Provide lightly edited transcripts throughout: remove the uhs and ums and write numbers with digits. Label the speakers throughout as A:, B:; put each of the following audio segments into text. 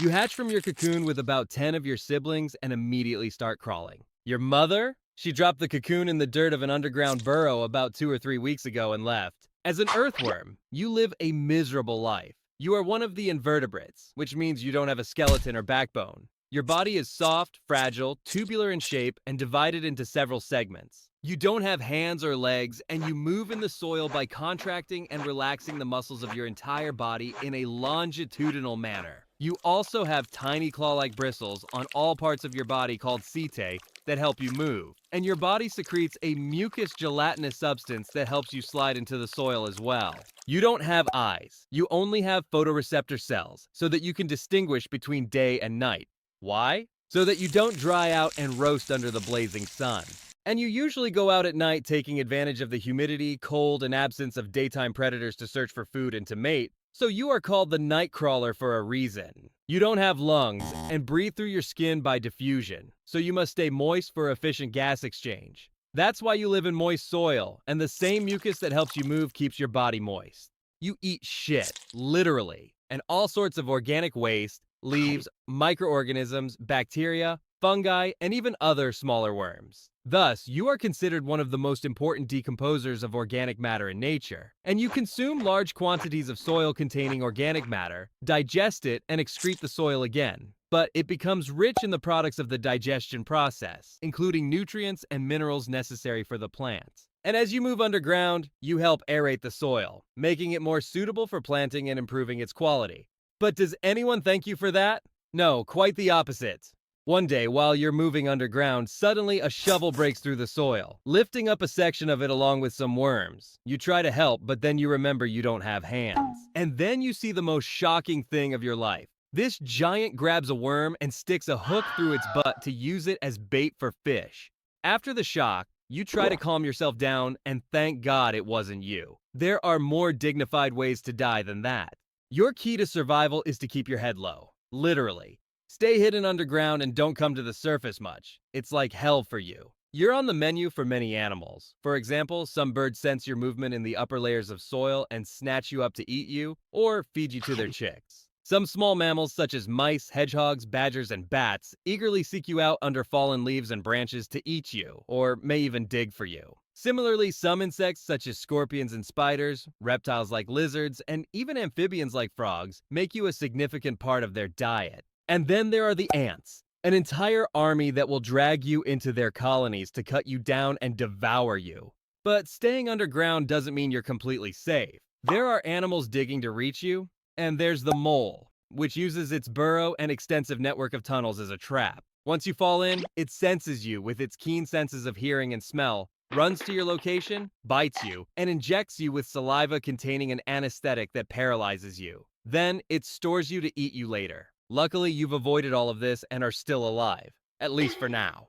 A: You hatch from your cocoon with about 10 of your siblings and immediately start crawling. Your mother? She dropped the cocoon in the dirt of an underground burrow about 2 or 3 weeks ago and left. As an earthworm, you live a miserable life. You are one of the invertebrates, which means you don't have a skeleton or backbone. Your body is soft, fragile, tubular in shape, and divided into several segments. You don't have hands or legs, and you move in the soil by contracting and relaxing the muscles of your entire body in a longitudinal manner. You also have tiny claw-like bristles on all parts of your body called setae that help you move, and your body secretes a mucus gelatinous substance that helps you slide into the soil as well. You don't have eyes. You only have photoreceptor cells so that you can distinguish between day and night. Why? So that you don't dry out and roast under the blazing sun. And you usually go out at night taking advantage of the humidity, cold, and absence of daytime predators to search for food and to mate, so you are called the night crawler for a reason. You don't have lungs and breathe through your skin by diffusion, so you must stay moist for efficient gas exchange. That's why you live in moist soil, and the same mucus that helps you move keeps your body moist. You eat shit, literally, and all sorts of organic waste, leaves, microorganisms, bacteria, fungi, and even other smaller worms. Thus, you are considered one of the most important decomposers of organic matter in nature, and you consume large quantities of soil containing organic matter, digest it, and excrete the soil again. But it becomes rich in the products of the digestion process, including nutrients and minerals necessary for the plant. And as you move underground, you help aerate the soil, making it more suitable for planting and improving its quality. But does anyone thank you for that? No, quite the opposite. One day, while you're moving underground, suddenly a shovel breaks through the soil, lifting up a section of it along with some worms. You try to help, but then you remember you don't have hands. And then you see the most shocking thing of your life. This giant grabs a worm and sticks a hook through its butt to use it as bait for fish. After the shock, you try to calm yourself down and thank God it wasn't you. There are more dignified ways to die than that. Your key to survival is to keep your head low. Literally. Stay hidden underground and don't come to the surface much. It's like hell for you. You're on the menu for many animals. For example, some birds sense your movement in the upper layers of soil and snatch you up to eat you or feed you to their chicks. Some small mammals such as mice, hedgehogs, badgers, and bats eagerly seek you out under fallen leaves and branches to eat you, or may even dig for you. Similarly, some insects such as scorpions and spiders, reptiles like lizards, and even amphibians like frogs make you a significant part of their diet. And then there are the ants, an entire army that will drag you into their colonies to cut you down and devour you. But staying underground doesn't mean you're completely safe. There are animals digging to reach you, and there's the mole, which uses its burrow and extensive network of tunnels as a trap. Once you fall in, it senses you with its keen senses of hearing and smell, runs to your location, bites you, and injects you with saliva containing an anesthetic that paralyzes you. Then it stores you to eat you later. Luckily, you've avoided all of this and are still alive, at least for now.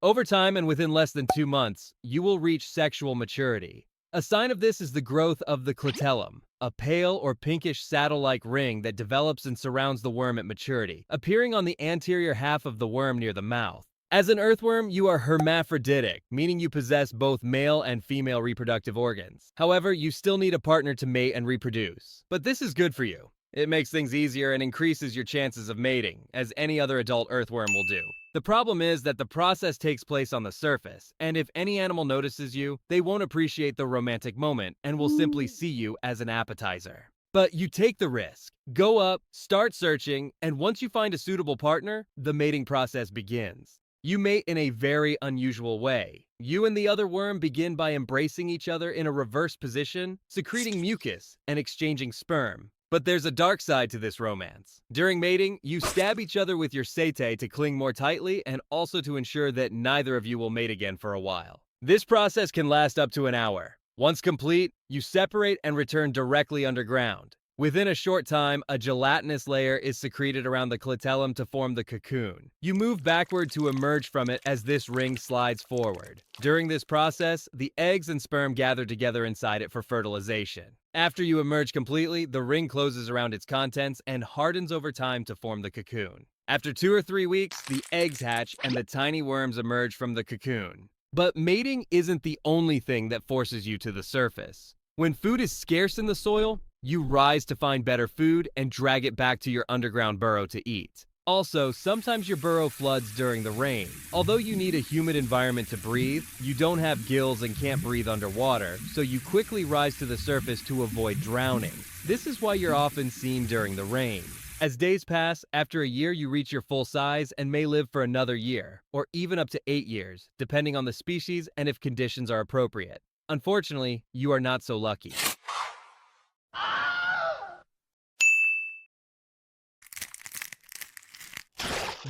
A: Over time and within less than 2 months, you will reach sexual maturity. A sign of this is the growth of the clitellum, a pale or pinkish saddle-like ring that develops and surrounds the worm at maturity, appearing on the anterior half of the worm near the mouth. As an earthworm, you are hermaphroditic, meaning you possess both male and female reproductive organs. However, you still need a partner to mate and reproduce. But this is good for you. It makes things easier and increases your chances of mating, as any other adult earthworm will do. The problem is that the process takes place on the surface, and if any animal notices you, they won't appreciate the romantic moment and will simply see you as an appetizer. But you take the risk. Go up, start searching, and once you find a suitable partner, the mating process begins. You mate in a very unusual way. You and the other worm begin by embracing each other in a reverse position, secreting mucus, and exchanging sperm. But there's a dark side to this romance. During mating, you stab each other with your setae to cling more tightly and also to ensure that neither of you will mate again for a while. This process can last up to an hour. Once complete, you separate and return directly underground. Within a short time, a gelatinous layer is secreted around the clitellum to form the cocoon. You move backward to emerge from it as this ring slides forward. During this process, the eggs and sperm gather together inside it for fertilization. After you emerge completely, the ring closes around its contents and hardens over time to form the cocoon. After 2 or 3 weeks, the eggs hatch and the tiny worms emerge from the cocoon. But mating isn't the only thing that forces you to the surface. When food is scarce in the soil, You rise to find better food and drag it back to your underground burrow to eat. Also, sometimes your burrow floods during the rain. Although you need a humid environment to breathe, you don't have gills and can't breathe underwater, so you quickly rise to the surface to avoid drowning. This is why you're often seen during the rain. As days pass, after a year you reach your full size and may live for another year, or even up to 8 years, depending on the species and if conditions are appropriate. Unfortunately, you are not so lucky.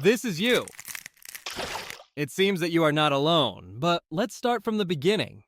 A: This is you. It seems that you are not alone, but let's start from the beginning.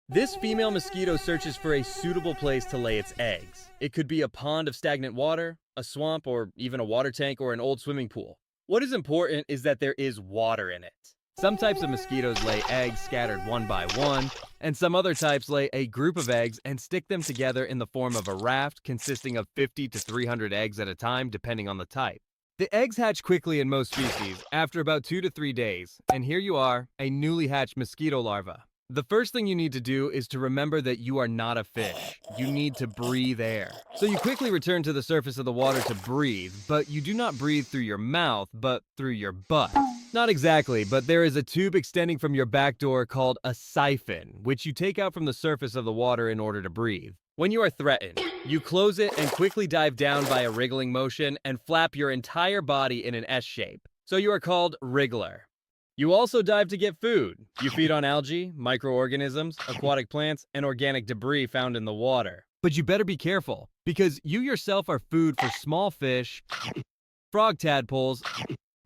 A: This female mosquito searches for a suitable place to lay its eggs. It could be a pond of stagnant water, a swamp, or even a water tank or an old swimming pool. What is important is that there is water in it. Some types of mosquitoes lay eggs scattered one by one, and some other types lay a group of eggs and stick them together in the form of a raft consisting of 50 to 300 eggs at a time, depending on the type. The eggs hatch quickly in most species, after about 2 to 3 days, and here you are, a newly hatched mosquito larva. The first thing you need to do is to remember that you are not a fish. You need to breathe air. So you quickly return to the surface of the water to breathe, but you do not breathe through your mouth, but through your butt. Not exactly, but there is a tube extending from your back door called a siphon, which you take out from the surface of the water in order to breathe. When you are threatened, you close it and quickly dive down by a wriggling motion and flap your entire body in an S shape. So you are called wriggler. You also dive to get food. You feed on algae, microorganisms, aquatic plants, and organic debris found in the water. But you better be careful, because you yourself are food for small fish, frog tadpoles,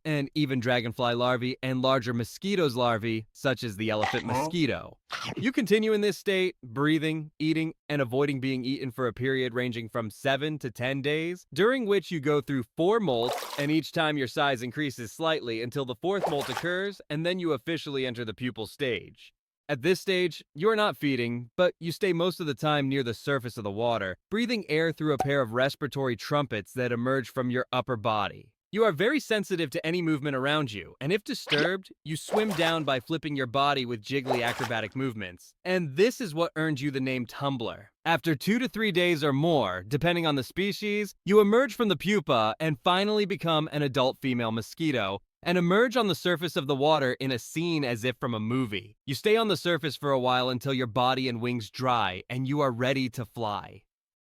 A: and even dragonfly larvae and larger mosquitoes larvae, such as the elephant mosquito. You continue in this state, breathing, eating, and avoiding being eaten for a period ranging from 7 to 10 days, during which you go through 4 molts, and each time your size increases slightly until the 4th molt occurs, and then you officially enter the pupal stage. At this stage, you are not feeding, but you stay most of the time near the surface of the water, breathing air through a pair of respiratory trumpets that emerge from your upper body. You are very sensitive to any movement around you, and if disturbed, you swim down by flipping your body with jiggly acrobatic movements. And this is what earned you the name tumbler. After 2 to 3 days or more, depending on the species, you emerge from the pupa and finally become an adult female mosquito, and emerge on the surface of the water in a scene as if from a movie. You stay on the surface for a while until your body and wings dry, and you are ready to fly.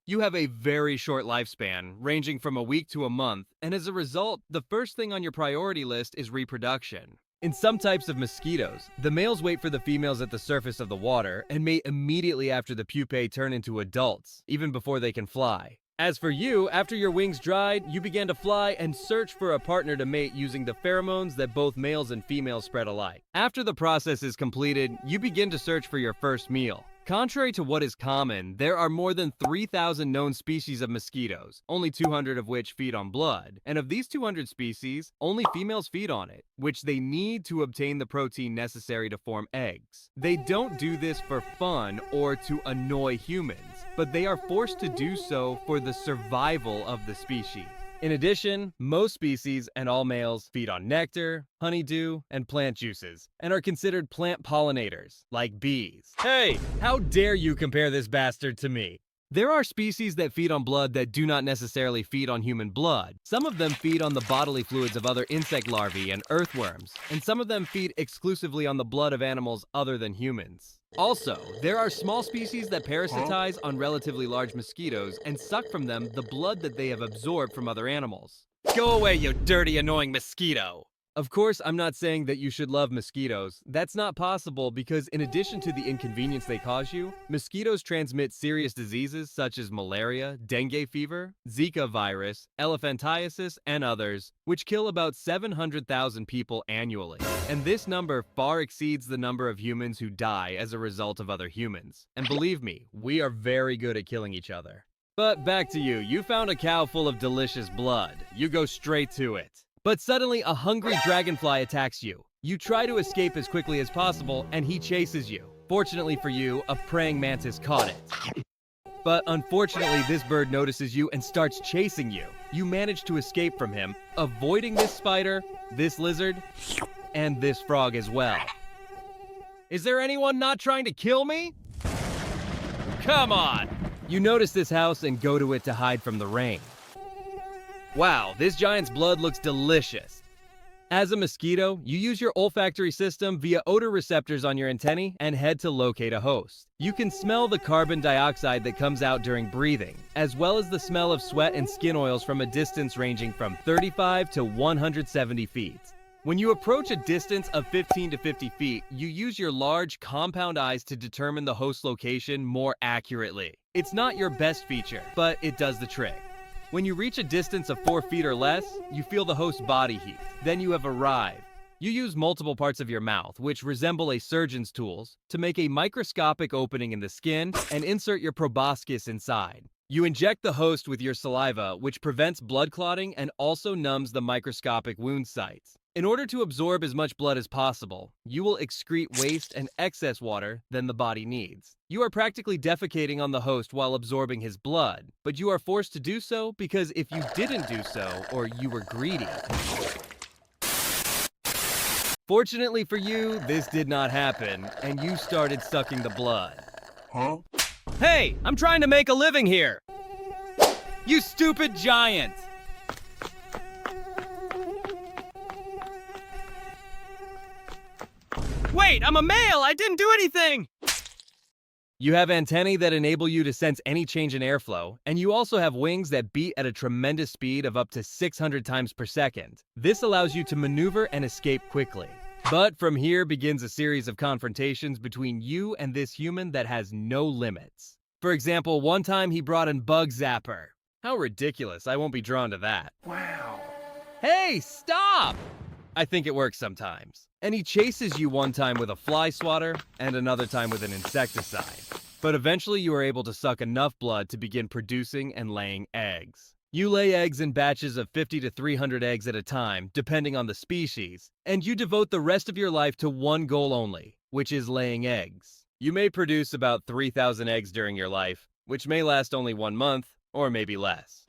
A: You have a very short lifespan, ranging from a week to a month, and as a result, the first thing on your priority list is reproduction. In some types of mosquitoes, the males wait for the females at the surface of the water and mate immediately after the pupae turn into adults, even before they can fly. As for you, after your wings dried, you began to fly and search for a partner to mate using the pheromones that both males and females spread alike. After the process is completed, you begin to search for your first meal. Contrary to what is common, there are more than 3,000 known species of mosquitoes, only 200 of which feed on blood. And of these 200 species, only females feed on it, which they need to obtain the protein necessary to form eggs. They don't do this for fun or to annoy humans, but they are forced to do so for the survival of the species. In addition, most species and all males feed on nectar, honeydew, and plant juices, and are considered plant pollinators, like bees. Hey, how dare you compare this bastard to me? There are species that feed on blood that do not necessarily feed on human blood. Some of them feed on the bodily fluids of other insect larvae and earthworms, and some of them feed exclusively on the blood of animals other than humans. Also, there are small species that parasitize on relatively large mosquitoes and suck from them the blood that they have absorbed from other animals. Go away, you dirty, annoying mosquito! Of course, I'm not saying that you should love mosquitoes. That's not possible because in addition to the inconvenience they cause you, mosquitoes transmit serious diseases such as malaria, dengue fever, Zika virus, elephantiasis, and others, which kill about 700,000 people annually. And this number far exceeds the number of humans who die as a result of other humans. And believe me, we are very good at killing each other. But back to you. You found a cow full of delicious blood. You go straight to it. But suddenly, a hungry dragonfly attacks you. You try to escape as quickly as possible, and he chases you. Fortunately for you, a praying mantis caught it. But unfortunately, this bird notices you and starts chasing you. You manage to escape from him, avoiding this spider, this lizard, and this frog as well. Is there anyone not trying to kill me? Come on! You notice this house and go to it to hide from the rain. Wow, this giant's blood looks delicious. As a mosquito, you use your olfactory system via odor receptors on your antennae and head to locate a host. You can smell the carbon dioxide that comes out during breathing, as well as the smell of sweat and skin oils from a distance ranging from 35 to 170 feet. When you approach a distance of 15 to 50 feet, you use your large, compound eyes to determine the host location more accurately. It's not your best feature, but it does the trick. When you reach a distance of 4 feet or less, you feel the host's body heat. Then you have arrived. You use multiple parts of your mouth, which resemble a surgeon's tools, to make a microscopic opening in the skin and insert your proboscis inside. You inject the host with your saliva, which prevents blood clotting and also numbs the microscopic wound sites. In order to absorb as much blood as possible, you will excrete waste and excess water than the body needs. You are practically defecating on the host while absorbing his blood, but you are forced to do so because if you didn't do so, or you were greedy. Fortunately for you, this did not happen, and you started sucking the blood.
B: Huh?
A: Hey, I'm trying to make a living here! You stupid giant! Wait, I'm a male! I didn't do anything! You have antennae that enable you to sense any change in airflow, and you also have wings that beat at a tremendous speed of up to 600 times per second. This allows you to maneuver and escape quickly. But from here begins a series of confrontations between you and this human that has no limits. For example, one time he brought in Bug Zapper. How ridiculous, I won't be drawn to that.
B: Wow.
A: Hey, stop! I think it works sometimes. And he chases you one time with a fly swatter and another time with an insecticide. But eventually you are able to suck enough blood to begin producing and laying eggs. You lay eggs in batches of 50 to 300 eggs at a time, depending on the species, and you devote the rest of your life to one goal only, which is laying eggs. You may produce about 3,000 eggs during your life, which may last only 1 month, or maybe less.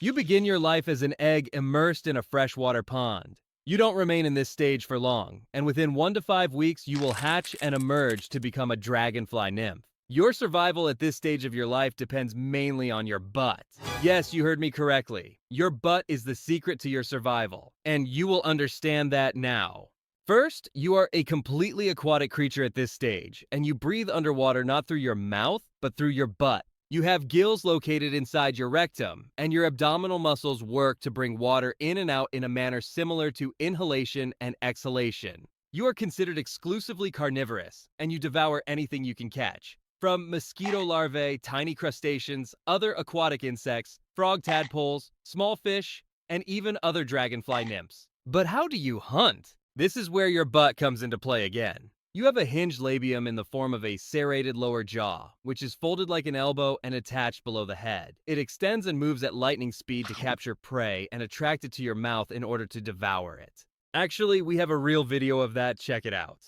A: You begin your life as an egg immersed in a freshwater pond. You don't remain in this stage for long, and within 1 to 5 weeks you will hatch and emerge to become a dragonfly nymph. Your survival at this stage of your life depends mainly on your butt. Yes, you heard me correctly. Your butt is the secret to your survival, and you will understand that now. First, you are a completely aquatic creature at this stage, and you breathe underwater not through your mouth, but through your butt. You have gills located inside your rectum, and your abdominal muscles work to bring water in and out in a manner similar to inhalation and exhalation. You are considered exclusively carnivorous, and you devour anything you can catch. From mosquito larvae, tiny crustaceans, other aquatic insects, frog tadpoles, small fish, and even other dragonfly nymphs. But how do you hunt? This is where your butt comes into play again. You have a hinged labium in the form of a serrated lower jaw, which is folded like an elbow and attached below the head. It extends and moves at lightning speed to capture prey and attract it to your mouth in order to devour it. Actually, we have a real video of that, check it out.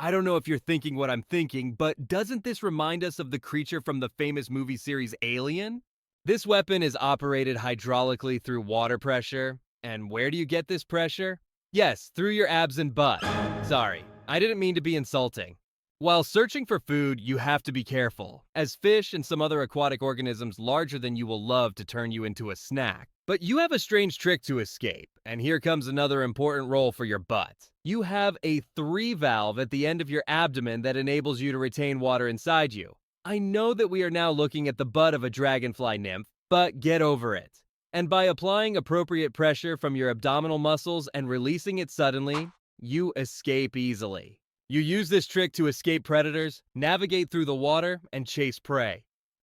A: I don't know if you're thinking what I'm thinking, but doesn't this remind us of the creature from the famous movie series Alien? This weapon is operated hydraulically through water pressure. And where do you get this pressure? Yes, through your abs and butt. Sorry, I didn't mean to be insulting. While searching for food, you have to be careful, as fish and some other aquatic organisms larger than you will love to turn you into a snack. But you have a strange trick to escape, and here comes another important role for your butt. You have a 3-valve at the end of your abdomen that enables you to retain water inside you. I know that we are now looking at the butt of a dragonfly nymph, but get over it. And by applying appropriate pressure from your abdominal muscles and releasing it suddenly, you escape easily. You use this trick to escape predators, navigate through the water, and chase prey.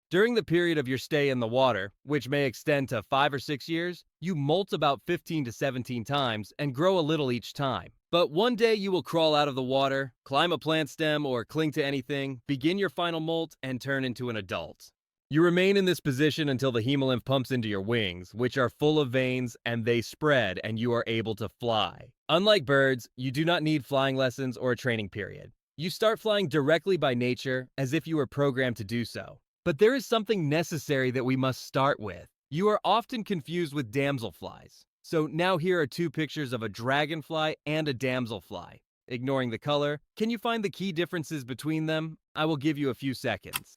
A: During the period of your stay in the water, which may extend to 5 or 6 years, you molt about 15 to 17 times and grow a little each time. But one day you will crawl out of the water, climb a plant stem or cling to anything, begin your final molt, and turn into an adult. You remain in this position until the hemolymph pumps into your wings, which are full of veins, and they spread and you are able to fly. Unlike birds, you do not need flying lessons or a training period. You start flying directly by nature, as if you were programmed to do so. But there is something necessary that we must start with. You are often confused with damselflies. So now here are 2 pictures of a dragonfly and a damselfly. ignoring the color. Can you find the key differences between them? I will give you a few seconds.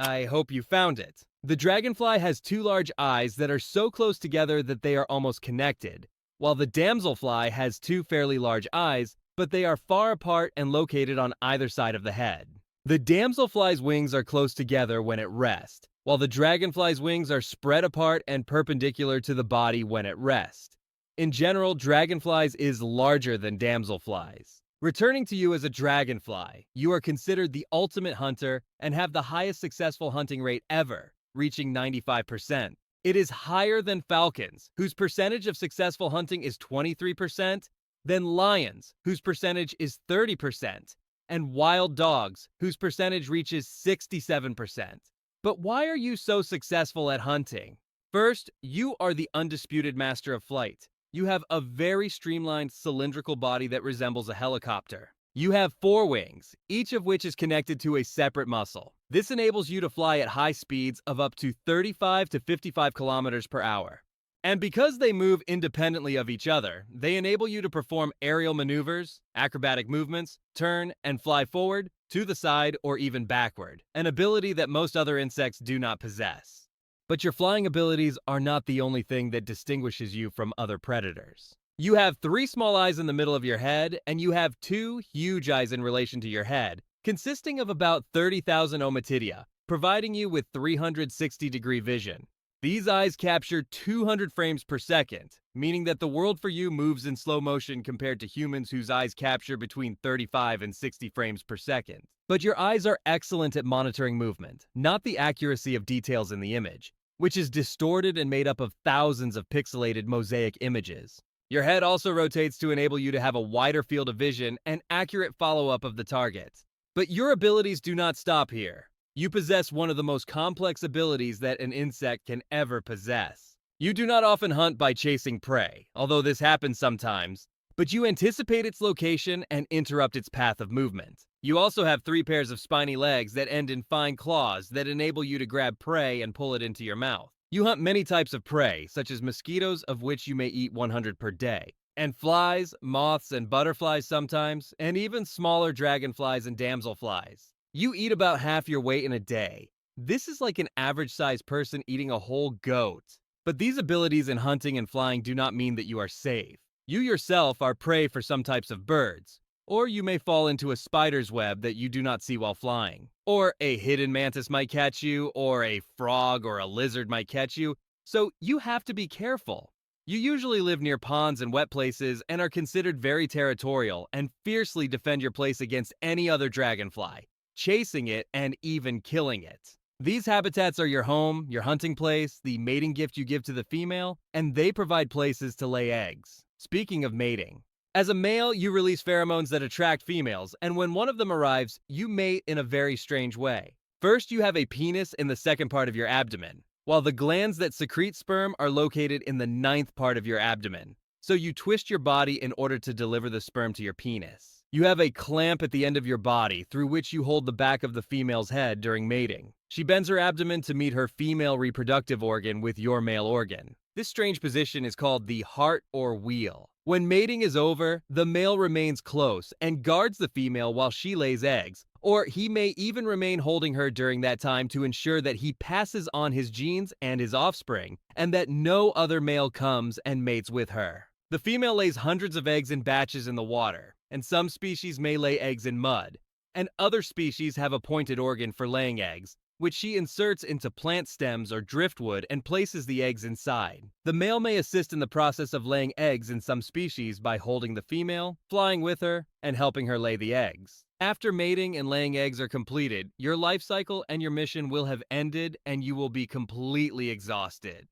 A: I hope you found it. The dragonfly has two large eyes that are so close together that they are almost connected, while the damselfly has two fairly large eyes, but they are far apart and located on either side of the head. The damselfly's wings are close together when at rest, while the dragonfly's wings are spread apart and perpendicular to the body when at rest. In general, dragonflies is larger than damselflies. Returning to you as a dragonfly, you are considered the ultimate hunter and have the highest successful hunting rate ever, reaching 95%. It is higher than falcons, whose percentage of successful hunting is 23%, than lions, whose percentage is 30%, and wild dogs, whose percentage reaches 67%. But why are you so successful at hunting? First, you are the undisputed master of flight. You have a very streamlined cylindrical body that resembles a helicopter. You have 4 wings, each of which is connected to a separate muscle. This enables you to fly at high speeds of up to 35 to 55 kilometers per hour. And because they move independently of each other, they enable you to perform aerial maneuvers, acrobatic movements, turn, and fly forward, to the side, or even backward, an ability that most other insects do not possess. But your flying abilities are not the only thing that distinguishes you from other predators. You have 3 small eyes in the middle of your head, and you have 2 huge eyes in relation to your head, consisting of about 30,000 ommatidia, providing you with 360-degree vision. These eyes capture 200 frames per second, meaning that the world for you moves in slow motion compared to humans whose eyes capture between 35 and 60 frames per second. But your eyes are excellent at monitoring movement, not the accuracy of details in the image, which is distorted and made up of thousands of pixelated mosaic images. Your head also rotates to enable you to have a wider field of vision and accurate follow-up of the target. But your abilities do not stop here. You possess one of the most complex abilities that an insect can ever possess. You do not often hunt by chasing prey, although this happens sometimes, but you anticipate its location and interrupt its path of movement. You also have 3 pairs of spiny legs that end in fine claws that enable you to grab prey and pull it into your mouth. You hunt many types of prey, such as mosquitoes, of which you may eat 100 per day, and flies, moths, and butterflies sometimes, and even smaller dragonflies and damselflies. You eat about half your weight in a day. This is like an average-sized person eating a whole goat. But these abilities in hunting and flying do not mean that you are safe. You yourself are prey for some types of birds, or you may fall into a spider's web that you do not see while flying. Or a hidden mantis might catch you, or a frog or a lizard might catch you, so you have to be careful. You usually live near ponds and wet places and are considered very territorial and fiercely defend your place against any other dragonfly, chasing it and even killing it. These habitats are your home, your hunting place, the mating gift you give to the female, and they provide places to lay eggs. Speaking of mating, as a male, you release pheromones that attract females, and when one of them arrives, you mate in a very strange way. First, you have a penis in the second part of your abdomen, while the glands that secrete sperm are located in the 9th part of your abdomen. So you twist your body in order to deliver the sperm to your penis. You have a clamp at the end of your body through which you hold the back of the female's head during mating. She bends her abdomen to meet her female reproductive organ with your male organ. This strange position is called the heart or wheel. When mating is over, the male remains close and guards the female while she lays eggs, or he may even remain holding her during that time to ensure that he passes on his genes and his offspring, and that no other male comes and mates with her. The female lays hundreds of eggs in batches in the water, and some species may lay eggs in mud, and other species have a pointed organ for laying eggs, which she inserts into plant stems or driftwood and places the eggs inside. The male may assist in the process of laying eggs in some species by holding the female, flying with her, and helping her lay the eggs. After mating and laying eggs are completed, your life cycle and your mission will have ended and you will be completely exhausted.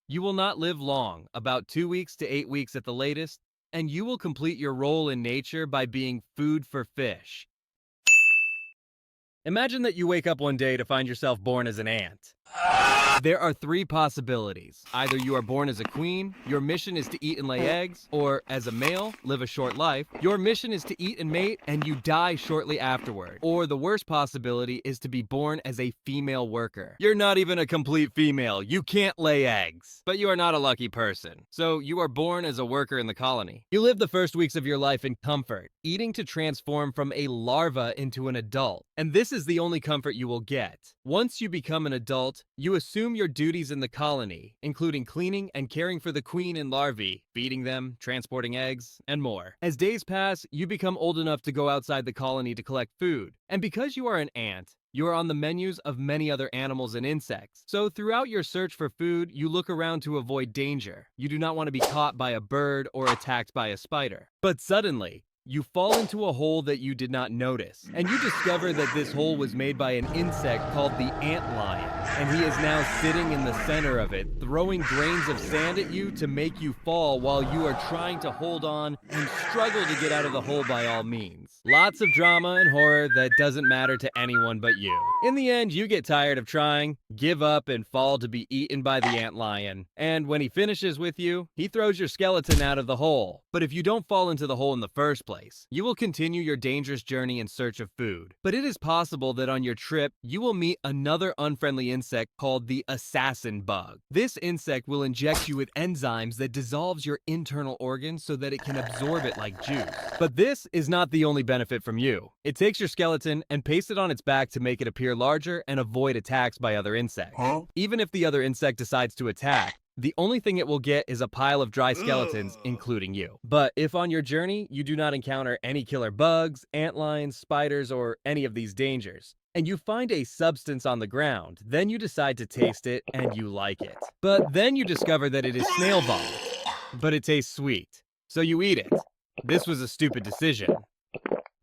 A: You will not live long, about 2 weeks to 8 weeks at the latest, and you will complete your role in nature by being food for fish. Imagine that you wake up one day to find yourself born as an ant. There are three possibilities. Either you are born as a queen, your mission is to eat and lay eggs, or as a male, live a short life, your mission is to eat and mate, and you die shortly afterward. Or the worst possibility is to be born as a female worker. You're not even a complete female, you can't lay eggs. But you are not a lucky person. So you are born as a worker in the colony. You live the first weeks of your life in comfort, eating to transform from a larva into an adult. And this is the only comfort you will get. Once you become an adult, you assume your duties in the colony, including cleaning and caring for the queen and larvae, feeding them, transporting eggs, and more. As days pass, you become old enough to go outside the colony to collect food. And because you are an ant, you are on the menus of many other animals and insects. So throughout your search for food, you look around to avoid danger. You do not want to be caught by a bird or attacked by a spider. But suddenly, you fall into a hole that you did not notice, and you discover that this hole was made by an insect called the antlion, and he is now sitting in the center of it, throwing grains of sand at you to make you fall while you are trying to hold on and struggle to get out of the hole by all means. Lots of drama and horror that doesn't matter to anyone but you. In the end, you get tired of trying, give up, and fall to be eaten by the antlion. And when he finishes with you, he throws your skeleton out of the hole. But if you don't fall into the hole in the first place, you will continue your dangerous journey in search of food. But it is possible that on your trip, you will meet another unfriendly insect called the assassin bug. This insect will inject you with enzymes that dissolves your internal organs so that it can absorb it like juice. But this is not the only benefit from you. It takes your skeleton and pastes it on its back to make it appear larger and avoid attacks by other insects. Even if the other insect decides to attack, the only thing it will get is a pile of dry skeletons, including you. But if on your journey, you do not encounter any killer bugs, antlions, spiders, or any of these dangers, and you find a substance on the ground, then you decide to taste it and you like it. But then you discover that it is snail vomit, but it tastes sweet, so you eat it. This was a stupid decision.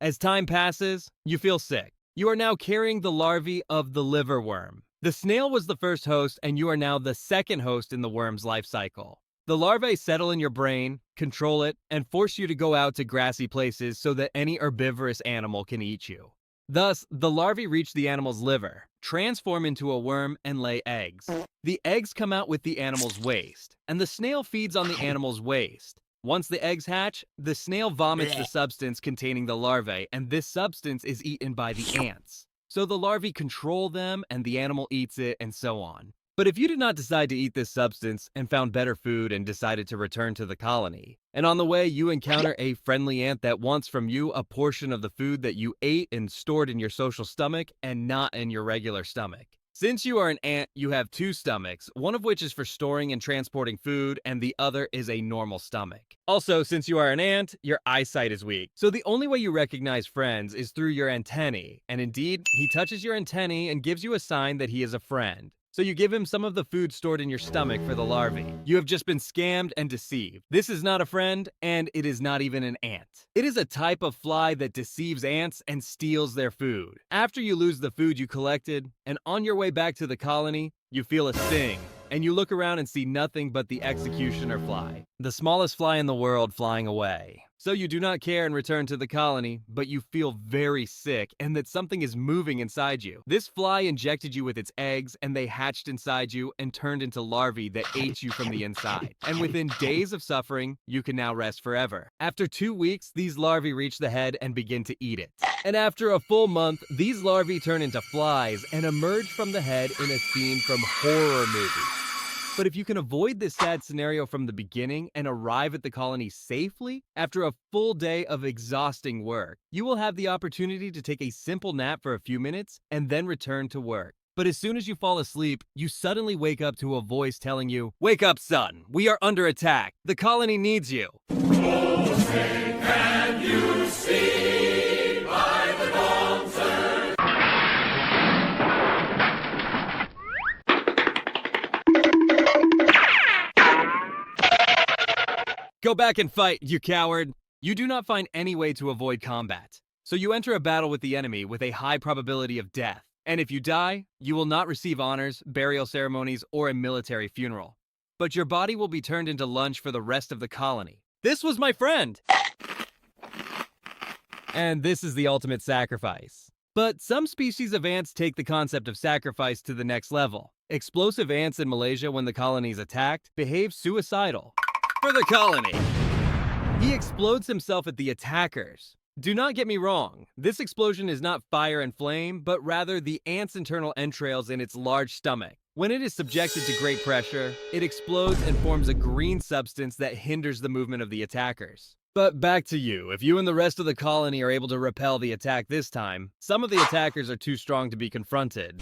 A: As time passes, you feel sick. You are now carrying the larvae of the liverworm. The snail was the first host, and you are now the second host in the worm's life cycle. The larvae settle in your brain, control it, and force you to go out to grassy places so that any herbivorous animal can eat you. Thus, the larvae reach the animal's liver, transform into a worm, and lay eggs. The eggs come out with the animal's waste, and the snail feeds on the animal's waste. Once the eggs hatch, the snail vomits the substance containing the larvae, and this substance is eaten by the ants. So the larvae control them, and the animal eats it, and so on. But if you did not decide to eat this substance and found better food and decided to return to the colony, and on the way you encounter a friendly ant that wants from you a portion of the food that you ate and stored in your social stomach and not in your regular stomach. Since you are an ant, you have two stomachs, one of which is for storing and transporting food, and the other is a normal stomach. Also, since you are an ant, your eyesight is weak. So the only way you recognize friends is through your antennae, and indeed, he touches your antennae and gives you a sign that he is a friend. So you give him some of the food stored in your stomach for the larvae. You have just been scammed and deceived. This is not a friend, and it is not even an ant. It is a type of fly that deceives ants and steals their food. After you lose the food you collected, and on your way back to the colony, you feel a sting, and you look around and see nothing but the executioner fly, the smallest fly in the world flying away. So you do not care and return to the colony, but you feel very sick and that something is moving inside you. This fly injected you with its eggs, and they hatched inside you and turned into larvae that ate you from the inside. And within days of suffering, you can now rest forever. After 2 weeks, these larvae reach the head and begin to eat it. And after a full month, these larvae turn into flies and emerge from the head in a scene from horror movies. But if you can avoid this sad scenario from the beginning and arrive at the colony safely, after a full day of exhausting work, you will have the opportunity to take a simple nap for a few minutes and then return to work. But as soon as you fall asleep, you suddenly wake up to a voice telling you, "Wake up, son! We are under attack! The colony needs you!"
B: Oh, say, can you see by the dawn's early
A: Go back and fight, you coward! You do not find any way to avoid combat. So you enter a battle with the enemy with a high probability of death. And if you die, you will not receive honors, burial ceremonies, or a military funeral. But your body will be turned into lunch for the rest of the colony. This was my friend! And this is the ultimate sacrifice. But some species of ants take the concept of sacrifice to the next level. Explosive ants in Malaysia, when the colony is attacked, behave suicidal. For the colony, he explodes himself at the attackers. Do not get me wrong, this explosion is not fire and flame, but rather the ant's internal entrails in its large stomach. When it is subjected to great pressure, it explodes and forms a green substance that hinders the movement of the attackers. But back to you. If you and the rest of the colony are able to repel the attack this time, some of the attackers are too strong to be confronted.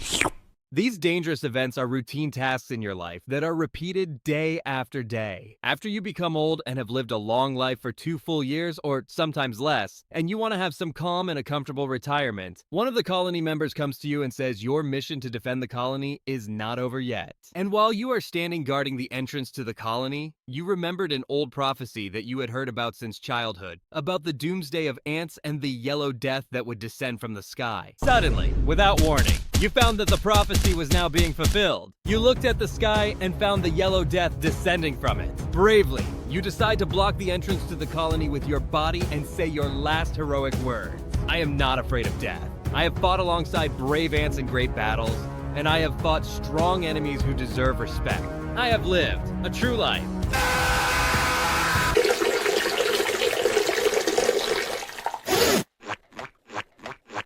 A: These dangerous events are routine tasks in your life that are repeated day after day. After you become old and have lived a long life for 2 full years, or sometimes less, and you want to have some calm and a comfortable retirement, one of the colony members comes to you and says your mission to defend the colony is not over yet. And while you are standing guarding the entrance to the colony, you remembered an old prophecy that you had heard about since childhood, about the doomsday of ants and the yellow death that would descend from the sky. Suddenly, without warning, you found that the prophecy was now being fulfilled. You looked at the sky and found the yellow death descending from it. Bravely, you decide to block the entrance to the colony with your body and say your last heroic words. I am not afraid of death. I have fought alongside brave ants in great battles, and I have fought strong enemies who deserve respect. I have lived a true life.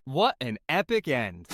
A: What an epic end.